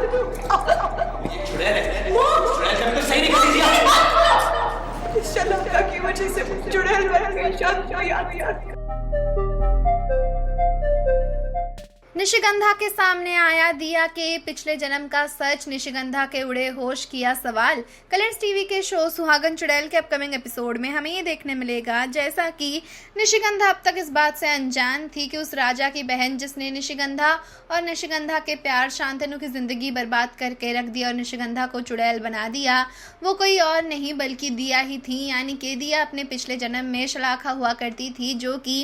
ये चुड़ैल है। चुड़ैल का बिल्कुल सही निकल दिया। इस शलाका की वजह से चुड़ैल बन गई। शांति। निशिगंधा के सामने आया दिया के पिछले जन्म का सच। निशिगंधा के उड़े होश किया सवाल। कलर्स टीवी के शो सुहागन चुड़ैल के अपकमिंग एपिसोड में हमें ये देखने मिलेगा जैसा कि निशिगंधा अब तक इस बात से अनजान थी कि उस राजा की बहन जिसने निशिगंधा और निशिगंधा के प्यार शांतनु की जिंदगी बर्बाद करके रख दिया और निशिगंधा को चुड़ैल बना दिया, वो कोई और नहीं बल्कि दिया ही थी। यानी कि दिया अपने पिछले जन्म में शलाका हुआ करती थी जो कि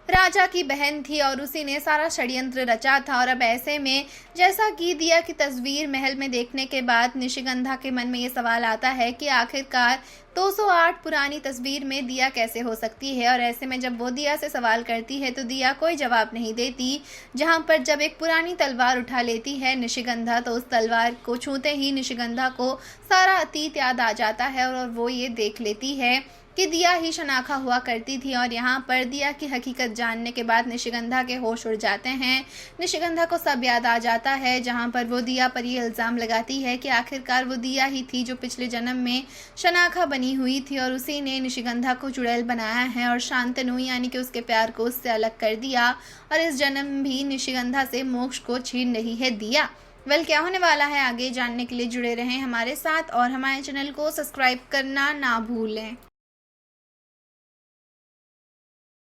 राजा की बहन थी और उसी ने सारा षड्यंत्र रचा था। और अब ऐसे में जैसा कि दिया की तस्वीर महल में देखने के बाद निशिगंधा के मन में ये सवाल आता है कि आखिरकार 208 पुरानी तस्वीर में दिया कैसे हो सकती है। और ऐसे में जब वो दिया से सवाल करती है तो दिया कोई जवाब नहीं देती। जहां पर जब एक पुरानी तलवार उठा लेती है निशिगंधा तो उस तलवार को छूते ही निशिगंधा को सारा अतीत याद आ जाता है और वो ये देख लेती है कि दिया ही शनाखा हुआ करती थी। और यहाँ पर दिया की हकीकत जानने के बाद निशिगंधा के होश उड़ जाते हैं। निशिगंधा को सब याद आ जाता है जहाँ पर वो दिया पर ये इल्ज़ाम लगाती है कि आखिरकार वो दिया ही थी जो पिछले जन्म में शनाखा बनी हुई थी और उसी ने निशिगंधा को चुड़ैल बनाया है और शांतनु यानी कि उसके प्यार को उससे अलग कर दिया। और इस जन्म भी निशिगंधा से मोक्ष को छीन रही है दिया। क्या होने वाला है आगे जानने के लिए जुड़े रहें हमारे साथ और हमारे चैनल को सब्सक्राइब करना ना भूलें।